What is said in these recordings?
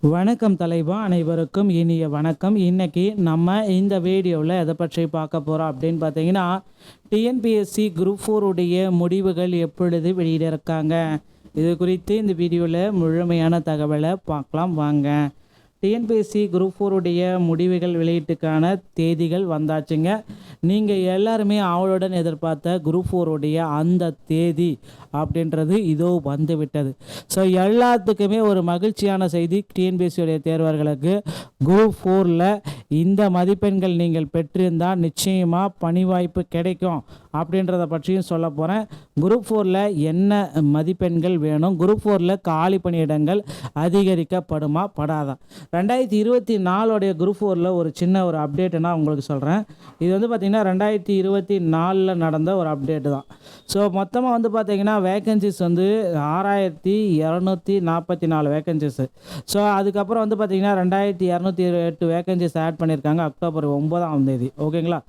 வணக்கம் தலைவா, அனைவருக்கும் இனிய வணக்கம். இன்னைக்கு நம்ம இந்த வீடியோவில் எதை பற்றி பார்க்க போகிறோம் அப்படின்னு பார்த்தீங்கன்னா, டிஎன்பிஎஸ்சி குரூப் 4 உடைய முடிவுகள் எப்பொழுது வெளியிட இருக்காங்க, இது குறித்து இந்த வீடியோவில் முழுமையான தகவலை பார்க்கலாம் வாங்க. டிஎன்பிஎஸ்சி குரூப் 4 உடைய முடிவுகள் வெளியீட்டுக்கான தேதிகள் வந்தாச்சுங்க. நீங்கள் எல்லாருமே ஆவலுடன் எதிர்பார்த்த குரூப் 4 உடைய அந்த தேதி அப்படின்றது இதோ வந்து விட்டது. ஸோ எல்லாத்துக்குமே ஒரு மகிழ்ச்சியான செய்தி. டிஎன்பிஎஸ்சியுடைய தேர்வர்களுக்கு குரூப் 4ல் இந்த மதிப்பெண்கள் நீங்கள் பெற்றிருந்தால் நிச்சயமாக பணி வாய்ப்பு கிடைக்கும் அப்படின்றத பற்றியும் சொல்ல போகிறேன். குரூப் 4ல் என்ன மதிப்பெண்கள் வேணும், குரூப் 4ல் காலி பணியிடங்கள் அதிகரிக்கப்படுமா படாதா. 2024 குரூப் 4ல் ஒரு சின்ன ஒரு அப்டேட்டு நான் உங்களுக்கு சொல்கிறேன். இது வந்து பார்த்திங்கன்னா 2024 நடந்த ஒரு அப்டேட்டு தான். ஸோ மொத்தமாக வந்து பார்த்திங்கன்னா வேக்கன்சிஸ் வந்து 6244 வேக்கன்சிஸு. ஸோ அதுக்கப்புறம் வந்து பார்த்திங்கன்னா 2208 வேக்கன்சிஸ் ஆட் பண்ணியிருக்காங்க அக்டோபர் 9 ஓகேங்களா.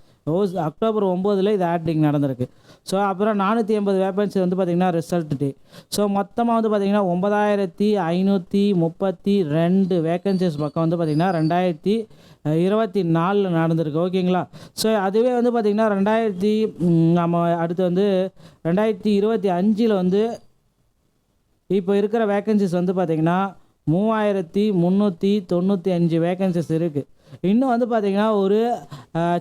அக்டோபர் 9 இது ஆட்டிங் நடந்திருக்கு. ஸோ அப்புறம் 480 வேக்கன்சி வந்து பார்த்திங்கன்னா ரிசல்ட் டே. ஸோ மொத்தமாக வந்து பார்த்திங்கன்னா 9532 வேக்கன்சிஸ் பக்கம் வந்து பார்த்திங்கன்னா 2024 நடந்திருக்கு ஓகேங்களா. ஸோ அதுவே வந்து பார்த்திங்கன்னா நம்ம அடுத்து வந்து 2025 வந்து இப்போ இருக்கிற வேக்கன்சிஸ் வந்து பார்த்திங்கன்னா 3395 வேக்கன்சிஸ் இருக்குது. இன்னும் வந்து பார்த்திங்கன்னா ஒரு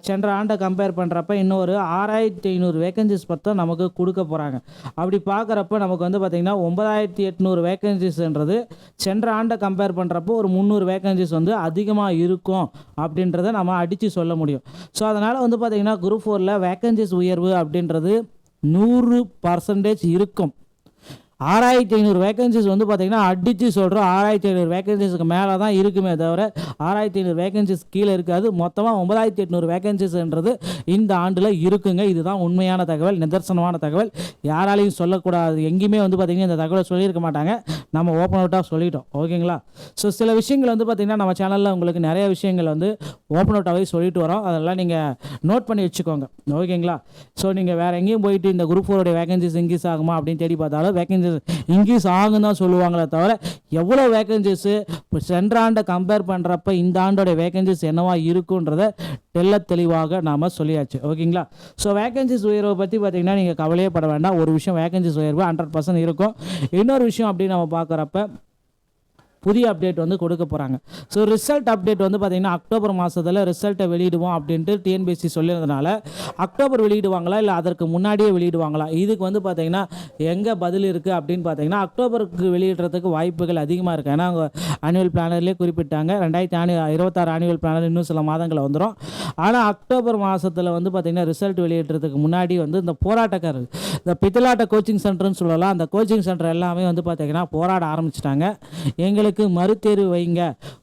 சென்ற ஆண்டை கம்பேர் பண்ணுறப்ப இன்னும் ஒரு 6500 வேக்கன்சிஸ் பற்றி நமக்கு கொடுக்க போகிறாங்க. அப்படி பார்க்குறப்ப நமக்கு வந்து பார்த்திங்கன்னா 9800 வேக்கன்சிஸ்ன்றது சென்ற ஆண்டை கம்பேர் பண்ணுறப்போ ஒரு 300 வேக்கன்சிஸ் வந்து அதிகமாக இருக்கும் அப்படின்றத நம்ம அடித்து சொல்ல முடியும். ஸோ அதனால் வந்து பார்த்திங்கன்னா குரூப் 4ல் வேக்கன்சிஸ் உயர்வு அப்படின்றது 100% இருக்கும். 6500 வேக்கன்சிஸ் வந்து பார்த்திங்கன்னா அடித்து சொல்கிறோம். 6500 வேக்கன்சிஸுக்கு மேலே தான் இருக்குமே தவிர 6500 வேக்கன்சிஸ் கீழே இருக்காது. மொத்தமாக 9800 வேக்கன்சிஸ்ன்றது இந்த ஆண்டில் இருக்குங்க. இதுதான் உண்மையான தகவல், நிதர்சனமான தகவல், யாராலையும் சொல்லக்கூடாது. எங்கேயுமே வந்து பார்த்திங்கன்னா இந்த தகவலை சொல்லியிருக்க மாட்டாங்க, நம்ம ஓப்பன் அவுட்டாக சொல்லிட்டோம் ஓகேங்களா. ஸோ சில விஷயங்கள் வந்து பார்த்திங்கன்னா நம்ம சேனலில் உங்களுக்கு நிறைய விஷயங்கள் வந்து ஓப்பன் அவுட்டாகவே சொல்லிட்டு வரோம். அதெல்லாம் நீங்கள் நோட் பண்ணி வச்சுக்கோங்க ஓகேங்களா. ஸோ நீங்கள் வேறு எங்கேயும் போயிட்டு இந்த குரூப் 4 வேகன்சிஸ் இன்க்ரீஸ் ஆகுமா அப்படின்னு தேடி பார்த்தாலும் வேகன்சிஸ் இன்க்ரீஸ் ஆகும் தான் சொல்லுவாங்களே தவிர எவ்வளோ வேகன்சிஸு இப்போ சென்ற ஆண்டை கம்பேர் பண்ணுறப்ப இந்த ஆண்டோட வேகன்சிஸ் என்னவா இருக்குன்றத தெளிவாக நாம் சொல்லியாச்சு ஓகேங்களா. ஸோ வேகன்சிஸ் உயர்வை பற்றி பார்த்திங்கன்னா நீங்கள் கவலையே பட வேண்டாம். ஒரு விஷயம், வேகன்சிஸ் உயர்வு 100% இருக்கும். இன்னொரு விஷயம் அப்படின்னு நம்ம பார்க்குறப்ப புதிய அப்டேட் வந்து கொடுக்க போகிறாங்க. ஸோ ரிசல்ட் அப்டேட் வந்து பார்த்திங்கன்னா அக்டோபர் மாதத்தில் ரிசல்ட்டை வெளியிடுவோம் அப்படின்ட்டு டிஎன்பிஎஸ்சி சொல்லியிருந்தனால அக்டோபர் வெளியிடுவாங்களா இல்லை அதற்கு முன்னாடியே வெளியிடுவாங்களா, இதுக்கு வந்து பார்த்திங்கன்னா எங்கே பதில் இருக்குது அப்படின்னு பார்த்திங்கன்னா அக்டோபருக்கு வெளியிடுறதுக்கு வாய்ப்புகள் அதிகமாக இருக்குது. ஏன்னா அவங்க ஆனுவல் பிளானர்லேயே குறிப்பிட்டாங்க 2026 ஆனுவல் பிளானர் இன்னும் சில மாதங்களில் வந்துடும். ஆனால் அக்டோபர் மாதத்தில் வந்து பார்த்திங்கன்னா ரிசல்ட் வெளியிடுறதுக்கு முன்னாடி வந்து இந்த போராட்டக்காரர், இந்த பித்தலாட்ட கோச்சிங் சென்டர்னு சொல்லலாம், அந்த கோச்சிங் சென்டர் எல்லாமே வந்து பார்த்திங்கன்னா போராட ஆரம்பிச்சிட்டாங்க. எங்களுக்கு மறுதேர்வு வைங்க,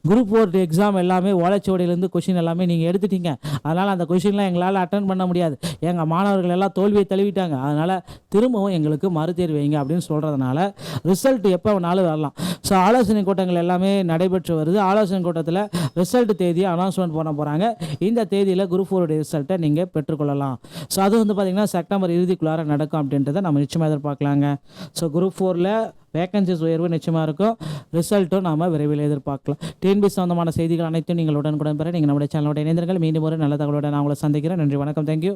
குரூப் 4 எக்ஸாம் எல்லாமே ஓலைச்சுவடியிலேருந்து கொஷின் எல்லாமே நீங்கள் எடுத்துட்டீங்க, அதனால் அந்த கொஷின்லாம் எங்களால் அட்டன் பண்ண முடியாது, எங்கள் மாணவர்கள் எல்லாம் தோல்வியை தழுவிட்டாங்க, அதனால் திரும்பவும் எங்களுக்கு மறுதேர்வு வைங்க அப்படின்னு சொல்கிறதுனால ரிசல்ட் எப்போ வேணாலும் வரலாம். ஸோ ஆலோசனை கூட்டங்கள் எல்லாமே நடைபெற்று வருது. ஆலோசனை கூட்டத்தில் ரிசல்ட் தேதியை அனௌன்ஸ்மெண்ட் பண்ண போகிறாங்க. இந்த தேதியில் குரூப் 4 ரிசல்ட்டை நீங்கள் பெற்றுக்கொள்ளலாம். ஸோ அது வந்து பார்த்திங்கன்னா செப்டம்பர் இறுதிக்குள்ளார நடக்கும் அப்படின்றத நம்ம நிச்சயமாக எதிர்பார்க்கலாங்க. ஸோ குரூப் 4ல் வேகன்சிஸ் உயர்வு நிச்சயமாக இருக்கும். ரிசல்ட்டும் நாம் விரைவில் எதிர்பார்க்கலாம். டிஎன்பிஎஸ்சி சம்பந்தமான செய்திகள் அனைத்தும் நீங்கள் உடனுக்குடன் பெற நீங்கள் நம்முடைய சேனலோட இணைந்திருங்கள். மீண்டும் ஒரு நல்ல தகவலோட நான் உங்களை சந்திக்கிறேன். நன்றி, வணக்கம், தேங்க்யூ.